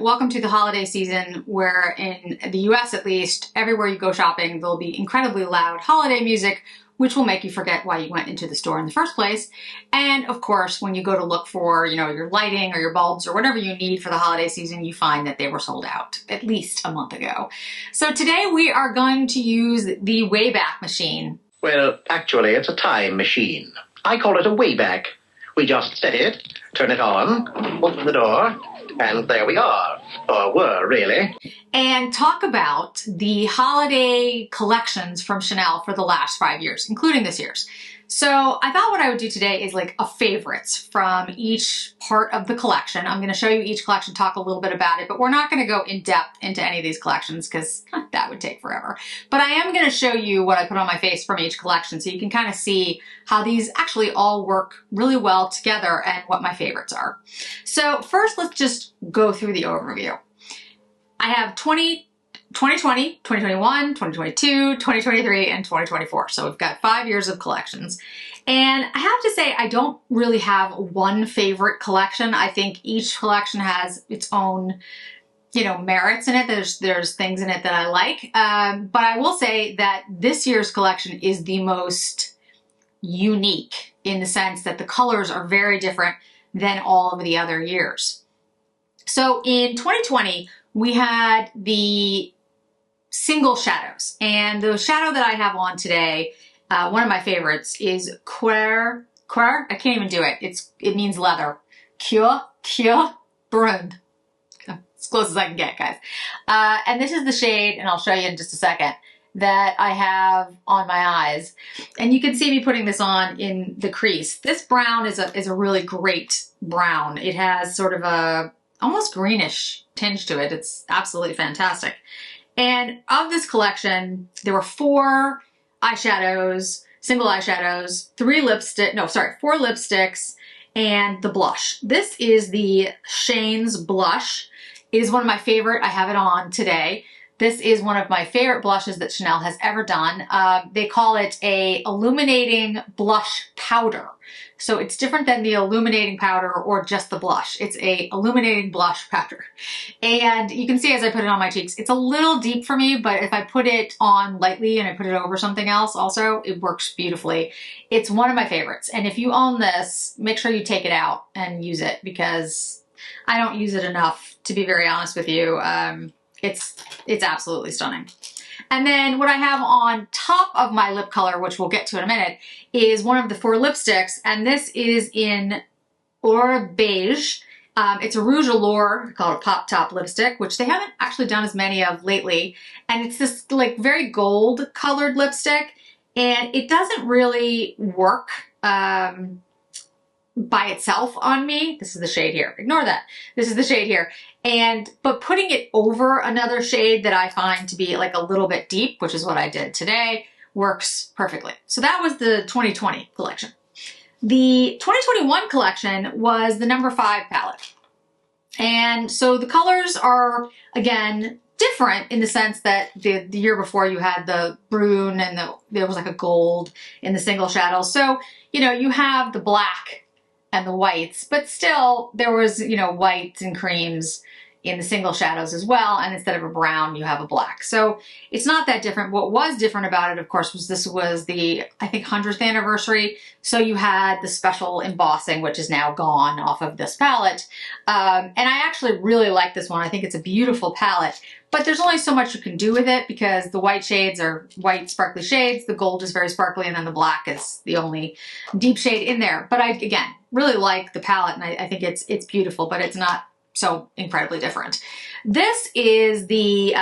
welcome to the holiday season where in the US at least, everywhere you go shopping, there'll be incredibly loud holiday music, which will make you forget why you went into the store in the first place. And of course, when you go to look for, your lighting or your bulbs or whatever you need for the holiday season, you find that they were sold out at least a month ago. So today we are going to use the Wayback Machine. Well, actually, it's a time machine. I call it a Wayback. We just set it, turn it on, open the door, and there we are. Or were, really. And talk about the holiday collections from Chanel for the last 5 years, including this year's. So I thought what I would do today is like a favorites from each part of the collection. I'm going to show you each collection, talk a little bit about it, but we're not going to go in depth into any of these collections because that would take forever. But I am going to show you what I put on my face from each collection so you can kind of see how these actually all work really well together and what my favorites are. So first, let's just go through the overview. I have 2020, 2021, 2022, 2023, and 2024. So we've got 5 years of collections. And I have to say, I don't really have one favorite collection. I think each collection has its own, merits in it. There's things in it that I like. But I will say that this year's collection is the most unique in the sense that the colors are very different than all of the other years. So in 2020, we had the single shadows, and the shadow that I have on today, one of my favorites is Cuir. I can't even do it. It means leather. Cuir brand. As close as I can get, guys. And this is the shade, and I'll show you in just a second, that I have on my eyes. And you can see me putting this on in the crease. This brown is a really great brown. It has sort of a almost greenish tinge to it. It's absolutely fantastic. And of this collection, there were 4 eyeshadows, single eyeshadows, 4 lipsticks, and the blush. This is the Shane's blush. It is one of my favorite. I have it on today. This is one of my favorite blushes that Chanel has ever done. They call it a illuminating blush powder. So it's different than the illuminating powder or just the blush. It's a illuminating blush powder. And you can see as I put it on my cheeks, it's a little deep for me, but if I put it on lightly and I put it over something else also, it works beautifully. It's one of my favorites. And if you own this, make sure you take it out and use it because I don't use it enough, to be very honest with you. It's absolutely stunning. And then what I have on top of my lip color, which we'll get to in a minute, is one of the 4 lipsticks. And this is in Beige. It's a Rouge Allure called a Pop Top lipstick, which they haven't actually done as many of lately. And it's this like very gold colored lipstick. And it doesn't really work by itself on me. This is the shade here. Ignore that. This is the shade here. But putting it over another shade that I find to be like a little bit deep, which is what I did today, works perfectly. So that was the 2020 collection. The 2021 collection was the number 5 palette. And so the colors are, again, different in the sense that the year before you had the brune and there was like a gold in the single shadows. So, you have the black and the whites, but still there was, whites and creams in the single shadows as well. And instead of a brown, you have a black. So it's not that different. What was different about it, of course, was this was the, I think, 100th anniversary. So you had the special embossing, which is now gone off of this palette. And I actually really like this one. I think it's a beautiful palette, but there's only so much you can do with it because the white shades are white sparkly shades. The gold is very sparkly. And then the black is the only deep shade in there. But I, again, really like the palette and I think it's beautiful, but it's not so incredibly different. This is the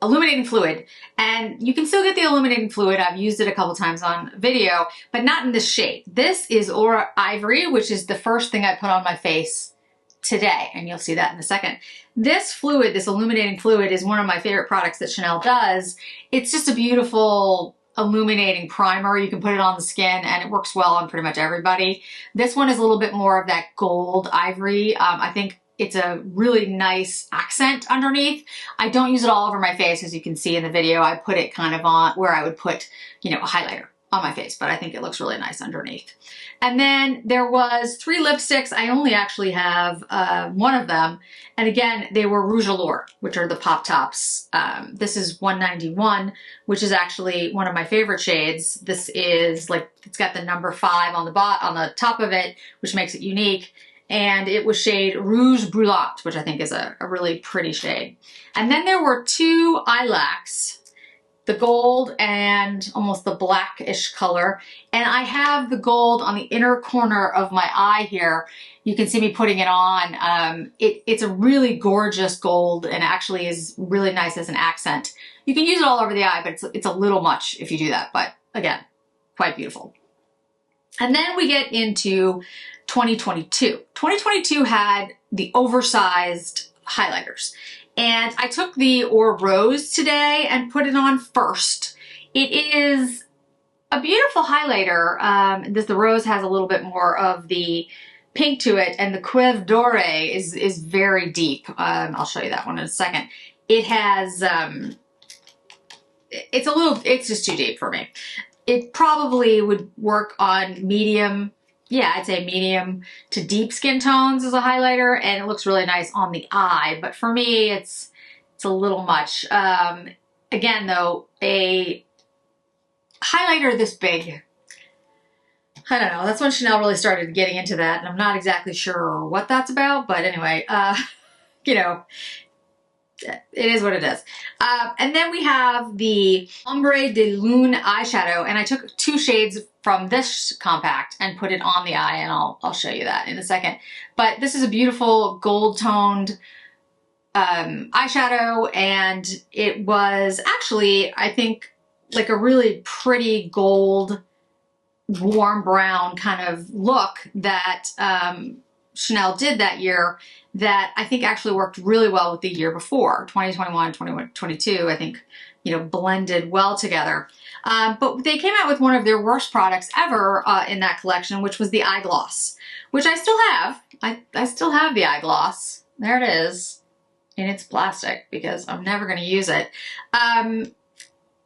illuminating fluid, and you can still get the illuminating fluid. I've used it a couple times on video, but not in this shade. This is Aura Ivory, which is the first thing I put on my face today, and you'll see that in a second. This fluid, this illuminating fluid, is one of my favorite products that Chanel does. It's just a beautiful illuminating primer. You can put it on the skin and it works well on pretty much everybody. This one is a little bit more of that gold ivory. I think it's a really nice accent underneath. I don't use it all over my face, as you can see in the video. I put it kind of on where I would put, a highlighter. on my face, but I think it looks really nice underneath. And then there was 3 lipsticks. I only actually have one of them. And again, they were Rouge Allure, which are the Pop Tops. This is 191, which is actually one of my favorite shades. This is like, it's got the number 5 on the top of it, which makes it unique. And it was shade Rouge Brûlante, which I think is a really pretty shade. And then there were 2 Eye Laques, the gold and almost the blackish color. And I have the gold on the inner corner of my eye here. You can see me putting it on. It's a really gorgeous gold and actually is really nice as an accent. You can use it all over the eye, but it's a little much if you do that. But again, quite beautiful. And then we get into 2022. 2022 had the oversized highlighters. And I took the Or Rose today and put it on first. It is a beautiful highlighter. The Rose has a little bit more of the pink to it, and the Cuir Doré is very deep. I'll show you that one in a second. It has, it's just too deep for me. It probably would work on medium. Yeah, I'd say medium to deep skin tones as a highlighter, and it looks really nice on the eye. But for me, it's a little much. Again, though, a highlighter this big, I don't know. That's when Chanel really started getting into that, and I'm not exactly sure what that's about. But anyway, you know, it is what it is. And then we have the Ombres de Lunes Eyeshadow, and I took 2 shades from this compact and put it on the eye, and I'll show you that in a second. But this is a beautiful gold toned eyeshadow, and it was actually, I think, like a really pretty gold, warm brown kind of look that Chanel did that year that I think actually worked really well with the year before. 2021 and 2022, I think, you know, blended well together. But they came out with one of their worst products ever in that collection, which was the eye gloss, which I still have. I still have the eye gloss. There it is in its plastic because I'm never going to use it.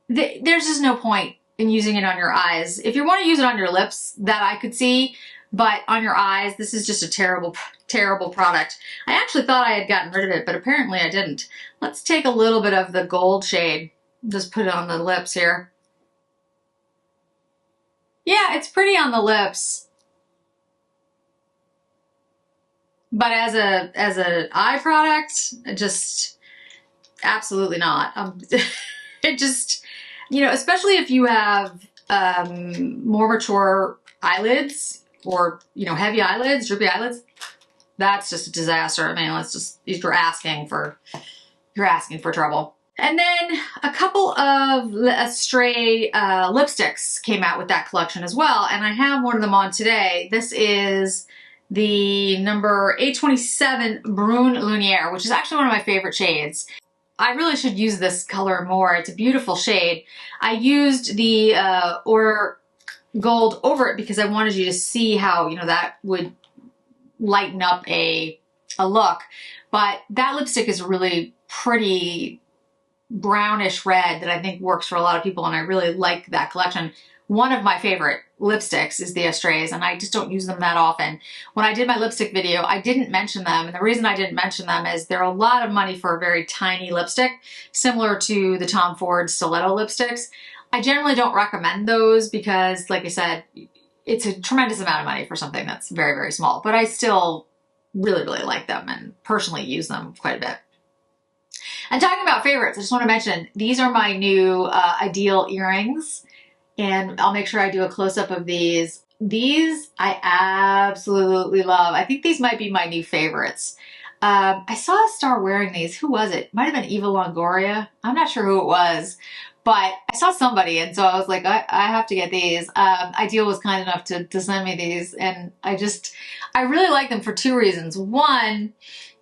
There's just no point in using it on your eyes. If you want to use it on your lips, that I could see, but on your eyes, this is just a terrible, terrible product. I actually thought I had gotten rid of it, but apparently I didn't. Let's take a little bit of the gold shade. Just put it on the lips here. Yeah, it's pretty on the lips. But as an eye product, just absolutely not. It just, you know, especially if you have more mature eyelids or, you know, heavy eyelids, droopy eyelids, that's just a disaster. I mean, let's just, you're asking for trouble. And then a couple of stray lipsticks came out with that collection as well, and I have one of them on today. This is the number 827 Brune Lumiere, which is actually one of my favorite shades. I really should use this color more. It's a beautiful shade. I used the Or Gold over it because I wanted you to see how, you know, that would lighten up a look. But that lipstick is really pretty brownish red that I think works for a lot of people, and I really like that collection. One of my favorite lipsticks is the Astrays, and I just don't use them that often. When I did my lipstick video, I didn't mention them, and the reason I didn't mention them is they're a lot of money for a very tiny lipstick, similar to the Tom Ford stiletto lipsticks. I generally don't recommend those because, like I said, it's a tremendous amount of money for something that's very, very small, but I still really, really like them and personally use them quite a bit. And talking about favorites, I just want to mention, these are my new IDYL earrings, and I'll make sure I do a close-up of these. These I absolutely love. I think these might be my new favorites. I saw a star wearing these. Who was it? Might have been Eva Longoria. I'm not sure who it was, but I saw somebody, and so I was like, I have to get these. IDYL was kind enough to send me these, and I really like them for 2 reasons. One,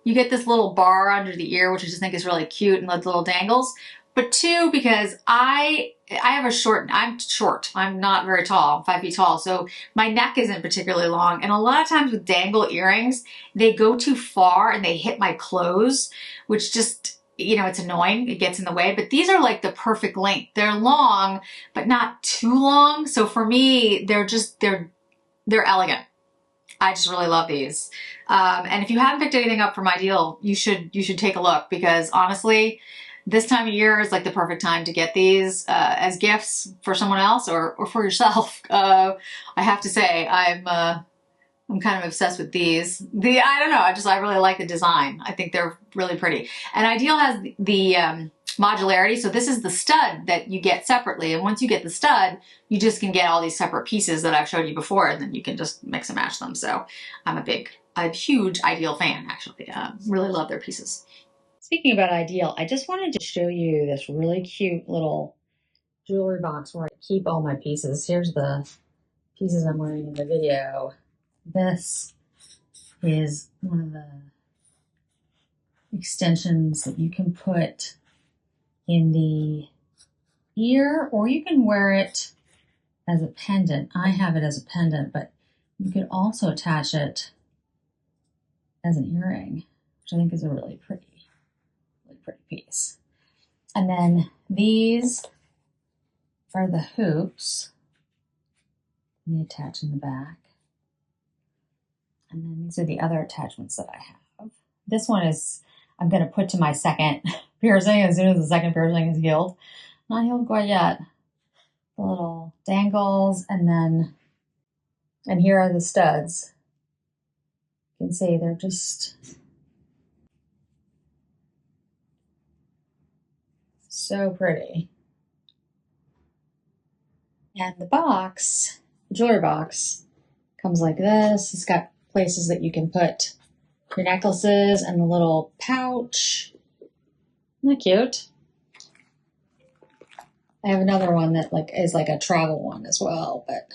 you get this little bar under the ear, which I just think is really cute, and the little dangles. But 2, because I have I'm short. I'm not very tall. I'm 5 feet tall. So my neck isn't particularly long. And a lot of times with dangle earrings, they go too far and they hit my clothes, which just you know, it's annoying. It gets in the way, but these are like the perfect length. They're long, but not too long. So for me, they're elegant. I just really love these. And if you haven't picked anything up from IDYL, you should take a look, because honestly, this time of year is like the perfect time to get these as gifts for someone else or for yourself. I have to say, I'm kind of obsessed with these. I don't know, I really like the design. I think they're really pretty. And IDYL has the modularity. So this is the stud that you get separately. And once you get the stud, you just can get all these separate pieces that I've showed you before, and then you can just mix and match them. So I'm a huge IDYL fan, actually. Really love their pieces. Speaking about IDYL, I just wanted to show you this really cute little jewelry box where I keep all my pieces. Here's the pieces I'm wearing in the video. This is one of the extensions that you can put in the ear, or you can wear it as a pendant. I have it as a pendant, but you could also attach it as an earring, which I think is a really pretty piece. And then these are the hoops. They attach in the back. And then these are the other attachments that I have. This one is, I'm going to put to my second piercing as soon as the second piercing is healed. Not healed quite yet. The little dangles, and here are the studs. You can see they're just so pretty. And the box, the jewelry box, comes like this. It's got places that you can put your necklaces and the little pouch. Isn't that cute? I have another one that is like a travel one as well, but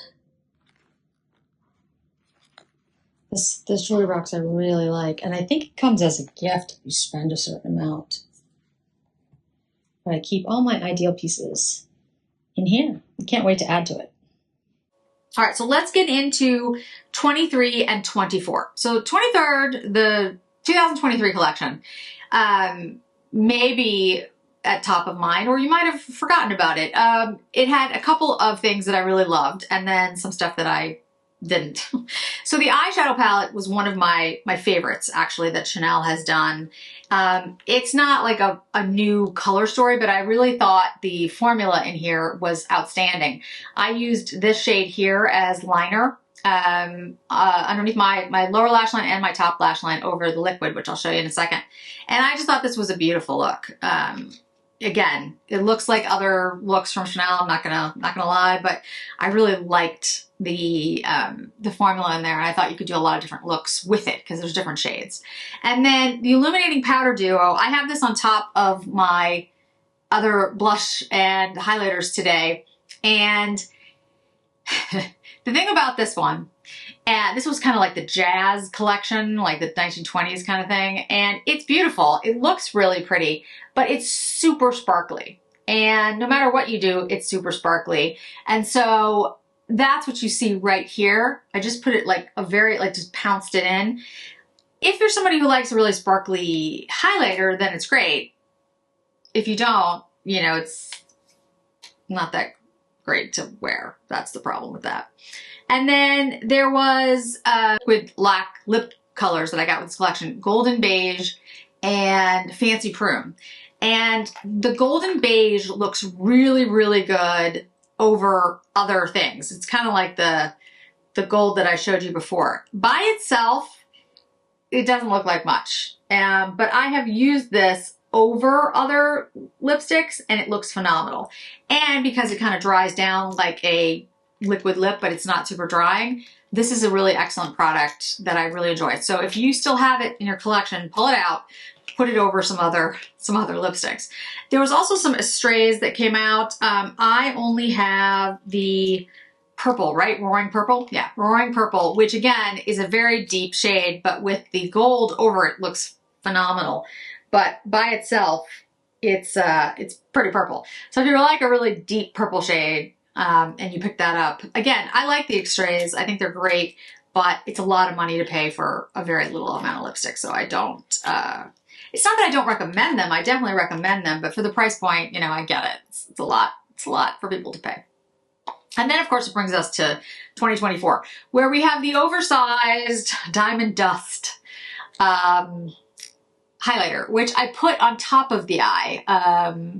this jewelry box I really like, and I think it comes as a gift if you spend a certain amount. But I keep all my IDYL pieces in here. I can't wait to add to it. All right, so let's get into 23 and 24. So 23rd, the 2023 collection, may be at top of mind, or you might have forgotten about it. It had a couple of things that I really loved, and then some stuff that I didn't. So the eyeshadow palette was one of my favorites, actually, that Chanel has done. It's not like a new color story, but I really thought the formula in here was outstanding. I used this shade here as liner underneath my lower lash line and my top lash line over the liquid, which I'll show you in a second. And I just thought this was a beautiful look. Again, it looks like other looks from Chanel. I'm not gonna lie, but I really liked the formula in there, and I thought you could do a lot of different looks with it because there's different shades. And then the Illuminating Powder Duo, I have this on top of my other blush and highlighters today. And the thing about this one, and this was kind of like the jazz collection, like the 1920s kind of thing. And it's beautiful. It looks really pretty, but it's super sparkly. And no matter what you do, it's super sparkly. And so that's what you see right here. I just put it just pounced it in. If you're somebody who likes a really sparkly highlighter, then it's great. If you don't, you know, it's not that great to wear. That's the problem with that. And then there was with Laque lip colors that I got with this collection, Golden Beige and Fancy Prune. And the Golden Beige looks really, really good over other things. It's kind of like the gold that I showed you before. By itself, it doesn't look like much. But I have used this over other lipsticks and it looks phenomenal. And because it kind of dries down like a liquid lip, but it's not super drying, this is a really excellent product that I really enjoy. So if you still have it in your collection, pull it out, put it over some other lipsticks. There was also some Estrays that came out. I only have the purple, right? Roaring Purple? Yeah, Roaring Purple, which again is a very deep shade, but with the gold over it looks phenomenal. But by itself, it's pretty purple. So if you like a really deep purple shade, and you pick that up, again, I like the Estrays. I think they're great, but it's a lot of money to pay for a very little amount of lipstick, so I don't. It's not that I don't recommend them. I definitely recommend them, but for the price point, you know, I get it. It's a lot. It's a lot for people to pay. And then, of course, it brings us to 2024, where we have the oversized Diamond Dust highlighter, which I put on top of the eye,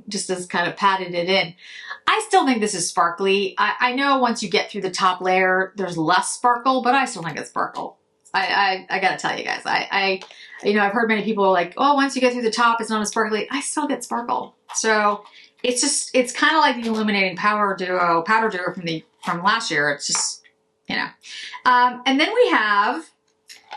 just as kind of patted it in. I still think this is sparkly. I know once you get through the top layer, there's less sparkle, but I still think it's sparkle. I gotta tell you guys, you know, I've heard many people are like, oh, once you get through the top, it's not as sparkly. I still get sparkle. So it's kind of like the Illuminating Powder Duo from last year. It's just, you know. And then we have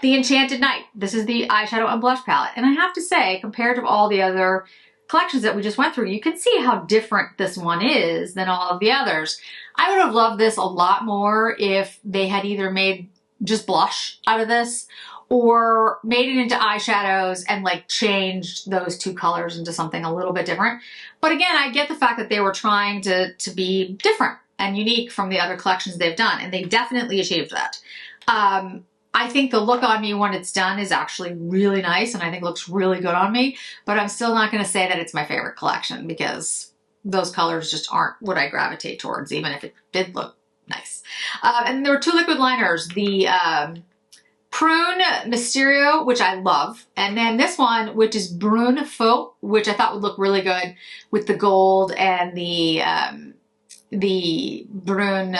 the Enchanted Night. This is the eyeshadow and blush palette. And I have to say, compared to all the other collections that we just went through, you can see how different this one is than all of the others. I would have loved this a lot more if they had either made just blush out of this or made it into eyeshadows and like changed those two colors into something a little bit different. But again, I get the fact that they were trying to be different and unique from the other collections they've done, and they definitely achieved that. I think the look on me when it's done is actually really nice, and I think looks really good on me, but I'm still not going to say that it's my favorite collection because those colors just aren't what I gravitate towards, even if it did look nice. And there were two liquid liners, the Prune Mysterio, which I love, and then this one, which is Brune Faux, which I thought would look really good with the gold and the Brune,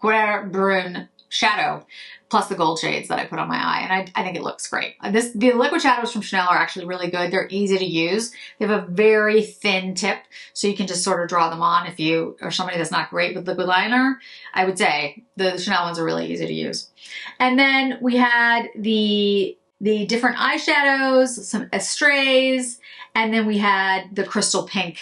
Cuir Brune shadow, plus the gold shades that I put on my eye, and I think it looks great. The liquid shadows from Chanel are actually really good. They're easy to use. They have a very thin tip, so you can just sort of draw them on if you are somebody that's not great with liquid liner. I would say the Chanel ones are really easy to use. And then we had the different eyeshadows, some Estrays, and then we had the crystal pink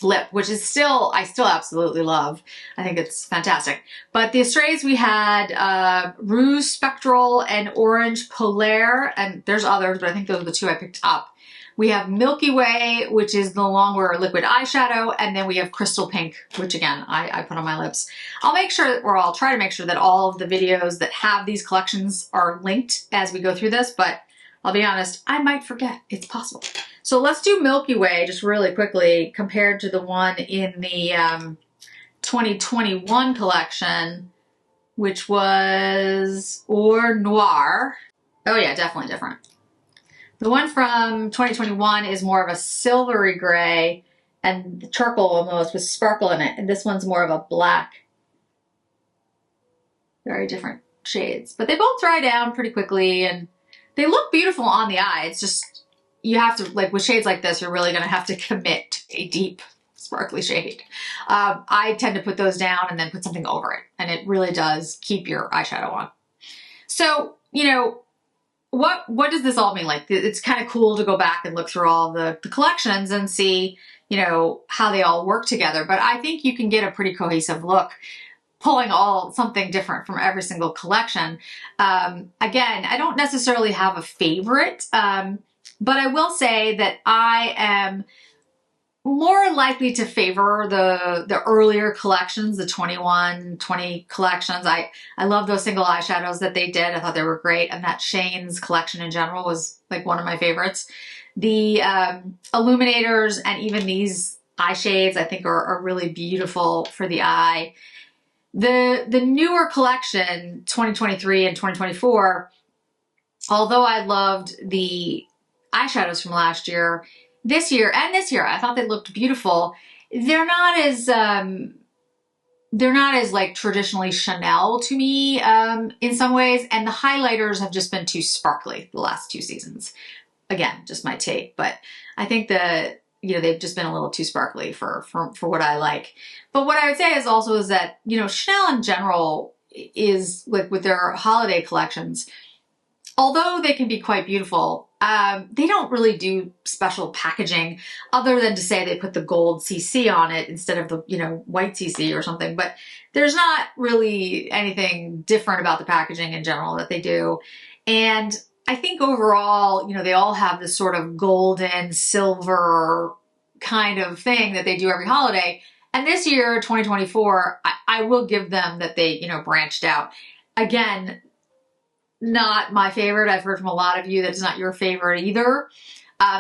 lip, which is I still absolutely love. I think it's fantastic. But the Estrays, we had Rouge Spectral and Orange Polaire, and there's others, but I think those are the two I picked up. We have Milky Way, which is the longer liquid eyeshadow, and then we have Crystal Pink, which again, I put on my lips. I'll make sure, or I'll try to make sure that all of the videos that have these collections are linked as we go through this, but I'll be honest, I might forget. It's possible. So let's do Milky Way just really quickly compared to the one in the 2021 collection, which was Or Noir. Oh yeah, definitely different. The one from 2021 is more of a silvery gray and charcoal almost with sparkle in it. And this one's more of a black. Very different shades. But they both dry down pretty quickly and they look beautiful on the eye. It's just, you have to, like with shades like this, you're really going to have to commit to a deep, sparkly shade. I tend to put those down and then put something over it. And it really does keep your eyeshadow on. So, you know, what does this all mean? Like, it's kind of cool to go back and look through all the collections and see, you know, how they all work together. But I think you can get a pretty cohesive look pulling something different from every single collection. Again, I don't necessarily have a favorite, but I will say that I am more likely to favor the earlier collections, the 21, 20 collections. I love those single eyeshadows that they did. I thought they were great. And that Shane's collection in general was like one of my favorites. The illuminators and even these eye shades I think are really beautiful for the eye. The newer collection, 2023 and 2024, although I loved the eyeshadows from last year, this year, I thought they looked beautiful. They're not as like traditionally Chanel to me in some ways, and the highlighters have just been too sparkly the last two seasons. Again, just my take, but I think that, you know, they've just been a little too sparkly for what I like. But what I would say is that, you know, Chanel in general is like with their holiday collections, although they can be quite beautiful, they don't really do special packaging other than to say they put the gold CC on it instead of the, you know, white CC or something. But there's not really anything different about the packaging in general that they do. And I think overall, you know, they all have this sort of golden silver kind of thing that they do every holiday. And this year, 2024, I will give them that they, you know, branched out. Again, not my favorite. I've heard from a lot of you that it's not your favorite either.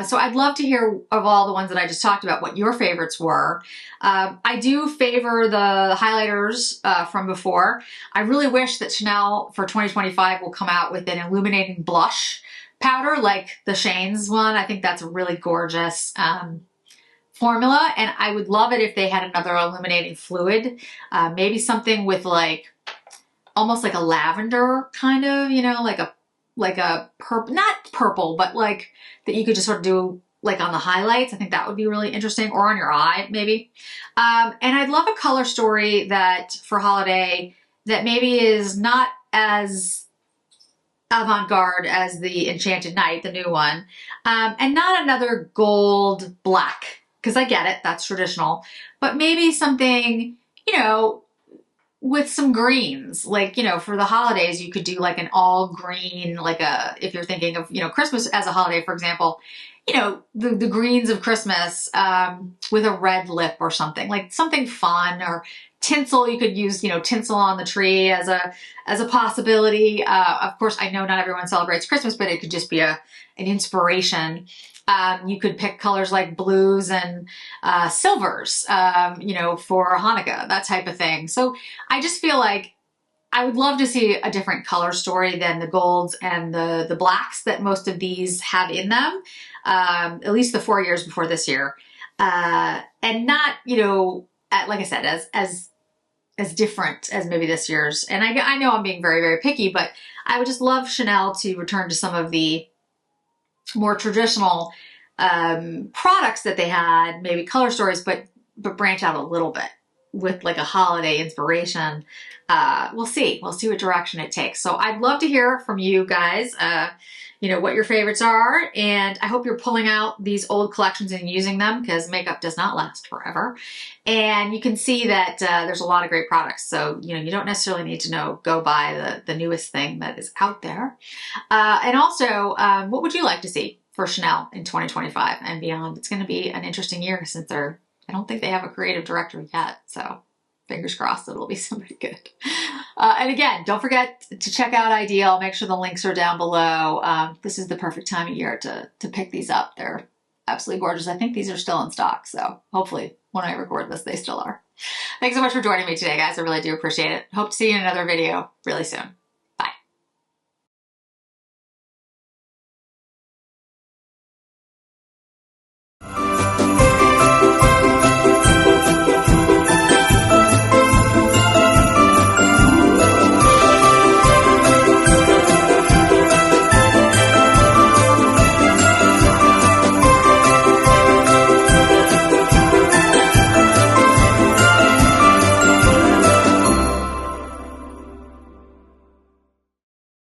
So I'd love to hear of all the ones that I just talked about, what your favorites were. I do favor the highlighters from before. I really wish that Chanel for 2025 will come out with an illuminating blush powder like the Shane's one. I think that's a really gorgeous formula, and I would love it if they had another illuminating fluid. Maybe something with like, almost like a lavender kind of, you know, like a purple, not purple, but like that you could just sort of do like on the highlights. I think that would be really interesting, or on your eye maybe. And I'd love a color story that for holiday that maybe is not as avant-garde as the Enchanted Night, the new one, and not another gold black, because I get it, that's traditional, but maybe something, you know, with some greens, like, you know, for the holidays, you could do like an all green, like if you're thinking of, you know, Christmas as a holiday, for example, you know, the greens of Christmas, with a red lip or something, like something fun, or tinsel. You could use, you know, tinsel on the tree as a possibility. Of course, I know not everyone celebrates Christmas, but it could just be an inspiration. You could pick colors like blues and silvers, you know, for Hanukkah, that type of thing. So I just feel like I would love to see a different color story than the golds and the blacks that most of these have in them, at least the 4 years before this year. And not, you know, like I said, as different as maybe this year's. And I know I'm being very, very picky, but I would just love Chanel to return to some of the more traditional products that they had, maybe color stories, but branch out a little bit with like a holiday inspiration. We'll see what direction it takes. So I'd love to hear from you guys, you know, what your favorites are. And I hope you're pulling out these old collections and using them, because makeup does not last forever. And you can see that there's a lot of great products. So, you know, you don't necessarily need to go buy the newest thing that is out there. And also, what would you like to see for Chanel in 2025 and beyond? It's going to be an interesting year, since I don't think they have a creative director yet. So fingers crossed that it'll be somebody good. And again, don't forget to check out IDYL. Make sure the links are down below. This is the perfect time of year to pick these up. They're absolutely gorgeous. I think these are still in stock, so hopefully when I record this, they still are. Thanks so much for joining me today, guys. I really do appreciate it. Hope to see you in another video really soon.